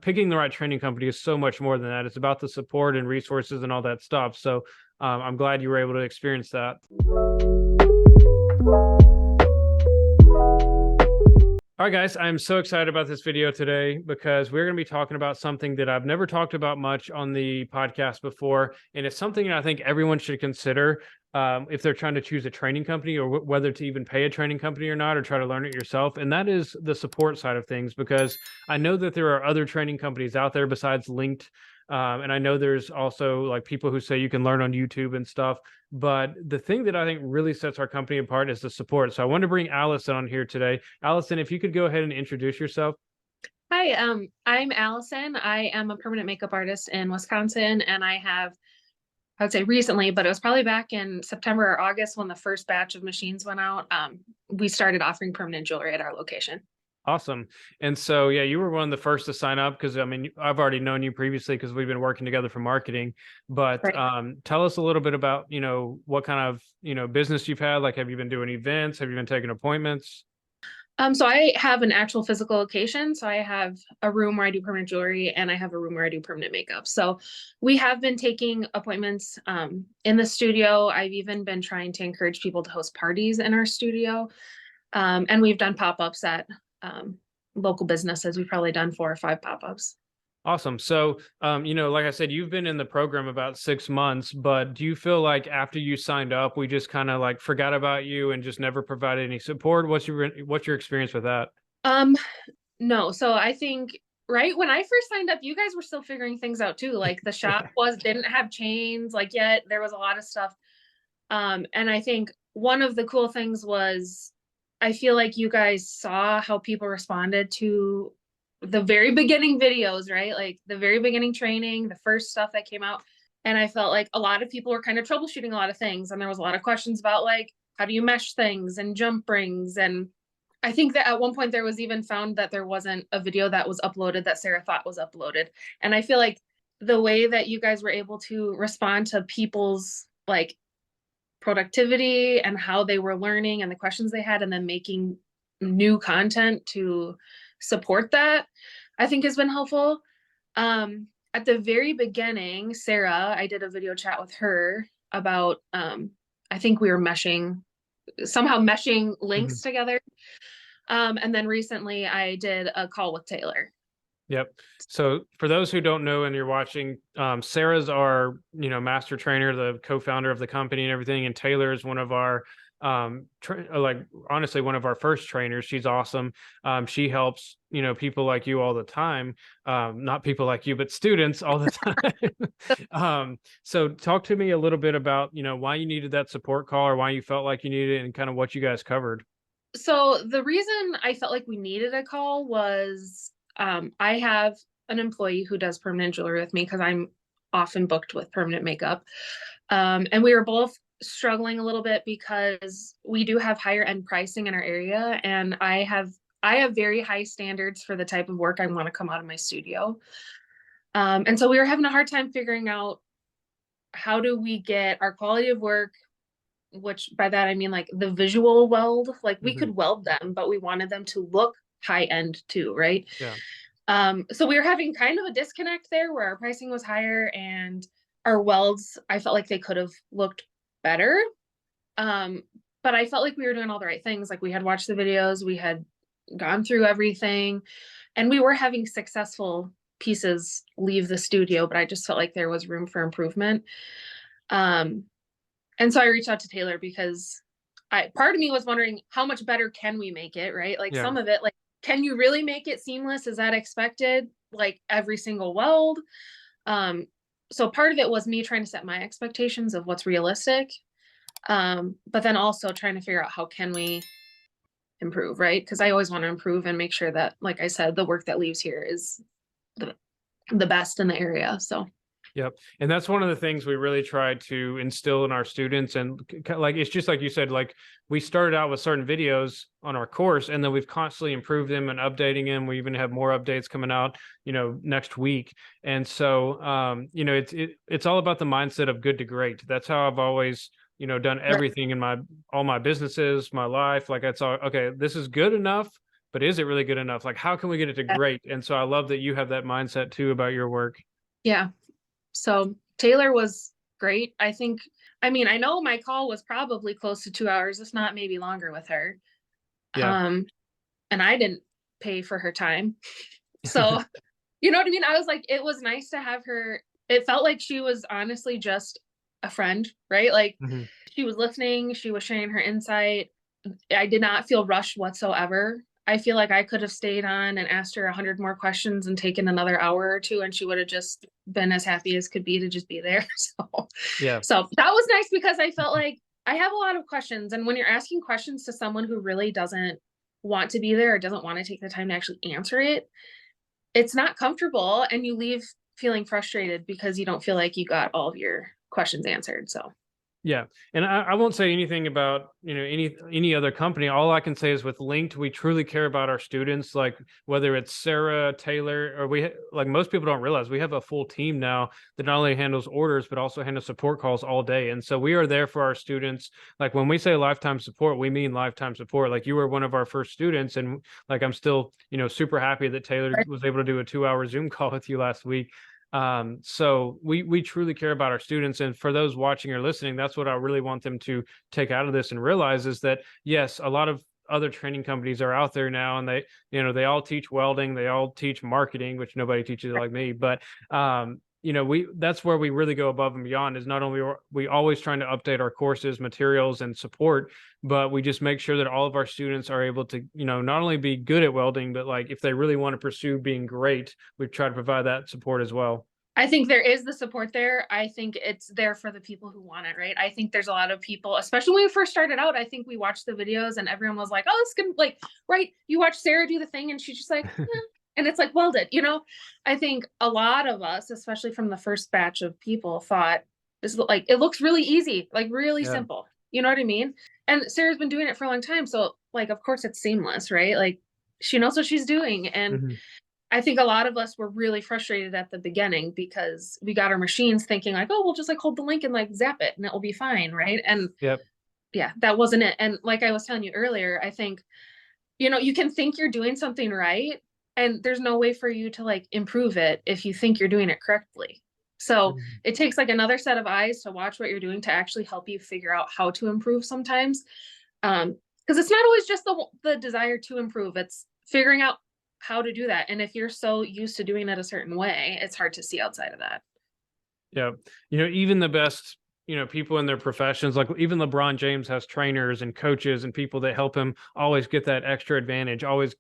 picking the right training company is so much more than that. It's about the support and resources and all that stuff. So I'm glad you were able to experience that. All right, guys, I'm so excited about this video today because we're going to be talking about something that I've never talked about much on the podcast before. And it's something that I think everyone should consider if they're trying to choose a training company, or whether to even pay a training company or not, or try to learn it yourself. And that is the support side of things, because I know that there are other training companies out there besides Linked. And I know there's also like people who say you can learn on YouTube and stuff. But the thing that I think really sets our company apart is the support. So I want to bring Allison on here today. Allison, if you could go ahead and introduce yourself. Hi, I'm Allison. I am a permanent makeup artist in Wisconsin, and I would say recently, but it was probably back in September or August when the first batch of machines went out. We started offering permanent jewelry at our location. Awesome. And so, yeah, you were one of the first to sign up because, I mean, I've already known you previously because we've been working together for marketing. But Right. tell us a little bit about, what kind of, business you've had. Like, have you been doing events? Have you been taking appointments? So I have an actual physical location. So I have a room where I do permanent jewelry, and I have a room where I do permanent makeup. So we have been taking appointments in the studio. I've even been trying to encourage people to host parties in our studio. And we've done pop-ups at local businesses. We've probably done 4 or 5 pop-ups. Awesome. So, like I said, you've been in the program about 6 months, but do you feel like after you signed up, we just kind of like forgot about you and just never provided any support? What's your experience with that? Um, no. So I think right when I first signed up, you guys were still figuring things out too. Like the shop didn't have chains, like yet there was a lot of stuff. And I think one of the cool things was I feel like you guys saw how people responded to the very beginning videos, right? Like the very beginning training, the first stuff that came out. And I felt like a lot of people were kind of troubleshooting a lot of things. And there was a lot of questions about like, how do you mesh things and jump rings? And I think that at one point there was even found that there wasn't a video that was uploaded that Sarah thought was uploaded. And I feel like the way that you guys were able to respond to people's like productivity and how they were learning and the questions they had, and then making new content to support that, I think has been helpful. At the very beginning, Sarah, I did a video chat with her about, I think we were somehow meshing links together. And then recently I did a call with Taylor. Yep. So for those who don't know and you're watching, Sarah's our, master trainer, the co-founder of the company and everything. And Taylor is one of our, honestly, one of our first trainers. She's awesome. She helps, people like you all the time. Not people like you, but students all the time. So talk to me a little bit about, why you needed that support call, or why you felt like you needed it, and kind of what you guys covered. So the reason I felt like we needed a call was I have an employee who does permanent jewelry with me because I'm often booked with permanent makeup. And we were both struggling a little bit because we do have higher end pricing in our area, and I have very high standards for the type of work I want to come out of my studio. And so we were having a hard time figuring out how do we get our quality of work, which by that I mean like the visual weld, like we could weld them, but we wanted them to look high end too, right? Yeah. So we were having kind of a disconnect there where our pricing was higher and our welds, I felt like they could have looked better. But I felt like we were doing all the right things. Like we had watched the videos, we had gone through everything, and we were having successful pieces leave the studio, but I just felt like there was room for improvement. And so I reached out to Taylor because part of me was wondering how much better can we make it, right? Like Yeah. some of it, like, can you really make it seamless? Is that expected? Like every single weld? So part of it was me trying to set my expectations of what's realistic. But then also trying to figure out how can we improve, right? Because I always want to improve and make sure that, like I said, the work that leaves here is the best in the area. So Yep. And that's one of the things we really try to instill in our students. And like, it's just like you said, like we started out with certain videos on our course, and then we've constantly improved them and updating them. We even have more updates coming out, next week. And so, it's all about the mindset of good to great. That's how I've always, done everything in all my businesses, my life. Like it's all, okay, this is good enough but is it really good enough? Like, how can we get it to great? And so I love that you have that mindset too about your work. Yeah. So Taylor was great. I mean, I know my call was probably close to 2 hours, if not maybe longer with her. Yeah. Um, and I didn't pay for her time. So, you know what I mean? I was like, it was nice to have her. It felt like she was honestly just a friend, right? Like Mhm. she was listening, she was sharing her insight. I did not feel rushed whatsoever. I feel like I could have stayed on and asked her 100 more questions and taken another hour or two, and she would have just been as happy as could be to just be there. Yeah. So that was nice because I felt like I have a lot of questions. And when you're asking questions to someone who really doesn't want to be there or doesn't want to take the time to actually answer it, it's not comfortable and you leave feeling frustrated because you don't feel like you got all of your questions answered. So Yeah. And I won't say anything about, any other company. All I can say is with Linked, we truly care about our students, like whether it's Sarah, Taylor, or like most people don't realize we have a full team now that not only handles orders, but also handles support calls all day. And so we are there for our students. Like when we say lifetime support, we mean lifetime support. Like you were one of our first students. And like, I'm still, super happy that Taylor was able to do a 2-hour Zoom call with you last week. So we truly care about our students, and for those watching or listening, that's what I really want them to take out of this and realize is that yes, a lot of other training companies are out there now, and they all teach welding, they all teach marketing, which nobody teaches like me, but that's where we really go above and beyond. Is not only are we always trying to update our courses, materials, and support, but we just make sure that all of our students are able to, not only be good at welding, but like if they really want to pursue being great, we try to provide that support as well. I think there is the support there. I think it's there for the people who want it, right? I think there's a lot of people, especially when we first started out. I think we watched the videos and everyone was like, oh, it's good. Like, right. You watch Sarah do the thing and she's just like, eh. And it's like welded. I think a lot of us, especially from the first batch of people, thought this like it looks really easy, like really Yeah. simple. You know what I mean? And Sarah's been doing it for a long time. So like of course it's seamless, right? Like she knows what she's doing. And Mhm. I think a lot of us were really frustrated at the beginning because we got our machines thinking like, oh, we'll just like hold the link and like zap it and it will be fine, right? And Yep. yeah, that wasn't it. And like I was telling you earlier, I think, you can think you're doing something right, and there's no way for you to like improve it if you think you're doing it correctly. So Mhm. it takes like another set of eyes to watch what you're doing to actually help you figure out how to improve sometimes. Because it's not always just the desire to improve, it's figuring out how to do that. And if you're so used to doing it a certain way, it's hard to see outside of that. Yeah. Even the best, people in their professions, like even LeBron James has trainers and coaches and people that help him always get that extra advantage, always,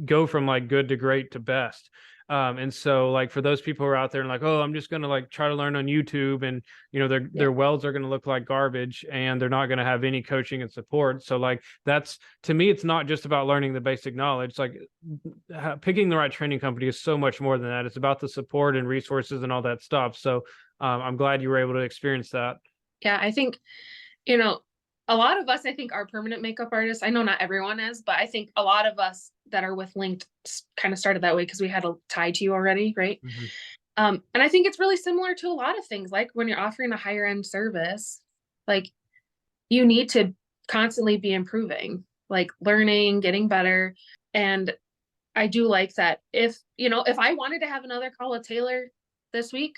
go from like good to great to best. And so like for those people who are out there and like, oh, I'm just gonna like try to learn on YouTube, and Yeah. their welds are gonna look like garbage and they're not gonna have any coaching and support. So like that's, to me, it's not just about learning the basic knowledge. Like picking the right training company is so much more than that. It's about the support and resources and all that stuff. So I'm glad you were able to experience that. Yeah. I think, you know, a lot of us, I think, are permanent makeup artists. I know not everyone is, but I think a lot of us that are with Linked kind of started that way because we had a tie to you already, right? Mhm. And I think it's really similar to a lot of things. Like when you're offering a higher end service, like you need to constantly be improving, like learning, getting better. And I do like that. If I wanted to have another call with Taylor this week,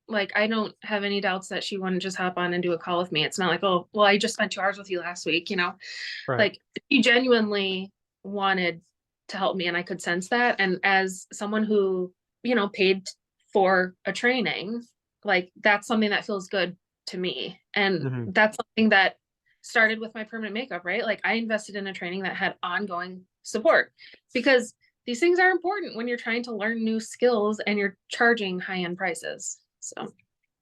like I don't have any doubts that she wouldn't just hop on and do a call with me. It's not like, oh, well, I just spent 2 hours with you last week. Right. Like she genuinely wanted to help me and I could sense that. And as someone who, paid for a training, like that's something that feels good to me. And Mhm. that's something that started with my permanent makeup, right? Like I invested in a training that had ongoing support because these things are important when you're trying to learn new skills and you're charging high-end prices. So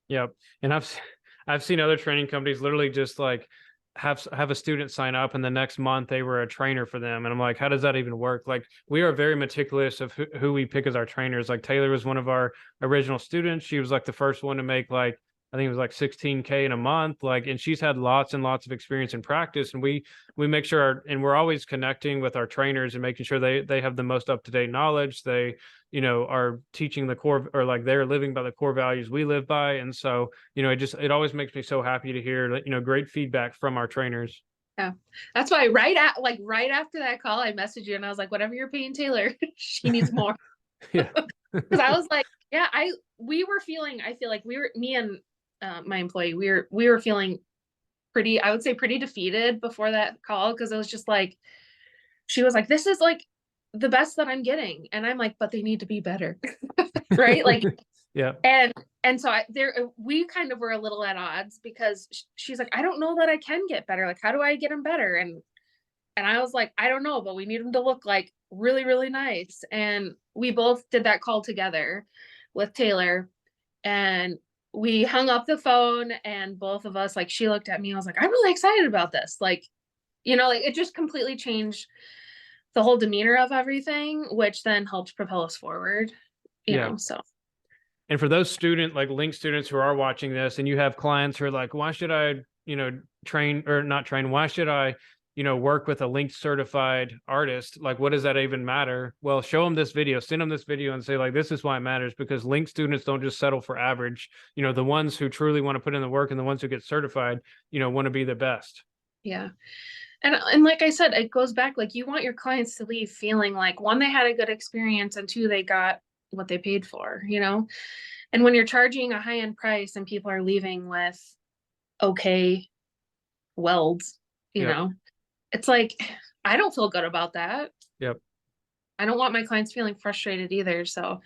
Yep. And I've seen other training companies literally just like have a student sign up, and the next month they were a trainer for them. And I'm like, how does that even work? Like we are very meticulous of who we pick as our trainers. Like Taylor was one of our original students. She was like the first one to make like, I think it was like 16K in a month. Like, and she's had lots and lots of experience and practice. And we make sure and we're always connecting with our trainers and making sure they have the most up-to-date knowledge. They, are teaching the core, or like they're living by the core values we live by. And so, it always makes me so happy to hear that, great feedback from our trainers. Yeah. That's why right after that call, I messaged you and I was like, whatever you're paying Taylor, she needs more. Yeah. Because I was like, yeah, I feel like me and my employee, we were feeling pretty, I would say pretty defeated before that call, because it was just like, she was like, this is like the best that I'm getting. And I'm like, but they need to be better. Right. Like, Yeah. and so we kind of were a little at odds, because she's like, I don't know that I can get better. Like, how do I get them better? And I was like, I don't know, but we need them to look like really, really nice. And we both did that call together with Taylor, and we hung up the phone, and both of us, like, she looked at me, I was like, I'm really excited about this. Like, like it just completely changed the whole demeanor of everything, which then helped propel us forward, Yeah. so. And for those Link students who are watching this, and you have clients who are like, why should I, train or not train? Why should I, work with a Link certified artist? Like, what does that even matter? Well, show them this video, send them this video and say, like, this is why it matters, because Link students don't just settle for average. The ones who truly want to put in the work and the ones who get certified, want to be the best. Yeah. And like I said, it goes back, like, you want your clients to leave feeling like, one, they had a good experience, and two, they got what they paid for, And when you're charging a high-end price and people are leaving with okay welds, Yep. It's like, I don't feel good about that. Yep. I don't want my clients feeling frustrated either. So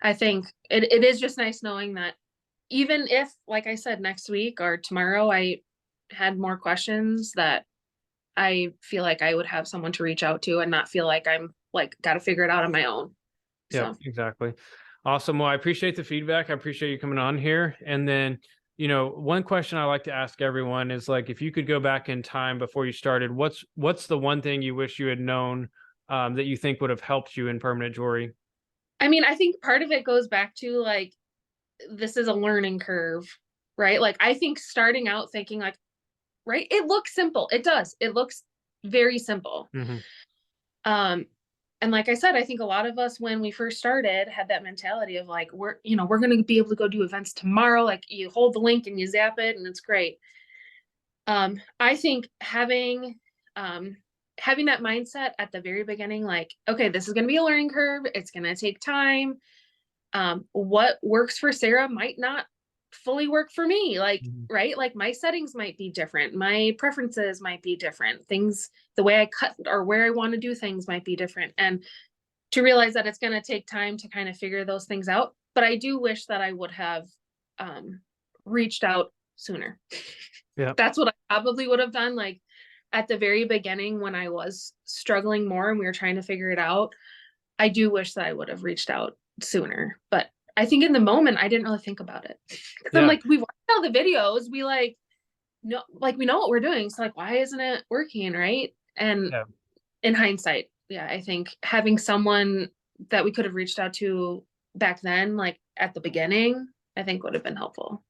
I think it is just nice knowing that, even if, like I said, next week or tomorrow I had more questions, that I feel like I would have someone to reach out to and not feel like I'm like got to figure it out on my own. Yep, So exactly. Awesome. Well, I appreciate the feedback. I appreciate you coming on here. And then, one question I like to ask everyone is, like, if you could go back in time before you started, what's the one thing you wish you had known that you think would have helped you in permanent jewelry? I mean, I think part of it goes back to, like, this is a learning curve, right? Like, I think starting out thinking, like, right, it looks simple. It does. It looks very simple. Mm-hmm. And like I said, I think a lot of us, when we first started, had that mentality of like, we're going to be able to go do events tomorrow. Like, you hold the link and you zap it and it's great. I think having that mindset at the very beginning, like, okay, this is going to be a learning curve. It's going to take time. What works for Sarah might not fully work for me. Like, right? Like, my settings might be different. My preferences might be different. Things, the way I cut or where I want to do things might be different. And to realize that it's going to take time to kind of figure those things out. But I do wish that I would have reached out sooner. Yeah. That's what I probably would have done. Like, at the very beginning, when I was struggling more and we were trying to figure it out, I do wish that I would have reached out sooner. But I think in the moment, I didn't really think about it. Yeah. I'm like, we watched all the videos. We know what we're doing. So, like, why isn't it working? Right. And in hindsight, yeah, I think having someone that we could have reached out to back then, like at the beginning, I think would have been helpful.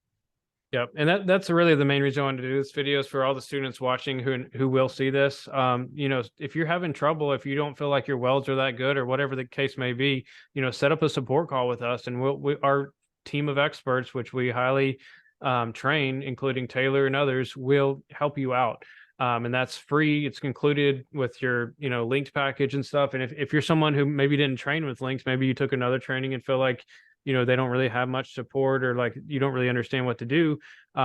Yep. And that's really the main reason I wanted to do this video, is for all the students watching who will see this. If you're having trouble, if you don't feel like your welds are that good or whatever the case may be, set up a support call with us, and our team of experts, which we highly train, including Taylor and others, will help you out. And that's free. It's included with your, linked package and stuff. And if you're someone who maybe didn't train with links, maybe you took another training and feel like, they don't really have much support, or like you don't really understand what to do,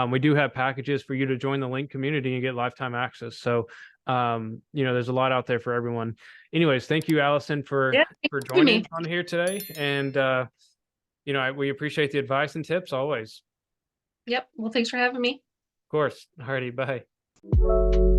we do have packages for you to join the link community and get lifetime access. So, there's a lot out there for everyone. Anyways, thank you, Allison, for joining on here today. And, we appreciate the advice and tips always. Yep. Well, thanks for having me. Of course. Alrighty. Bye.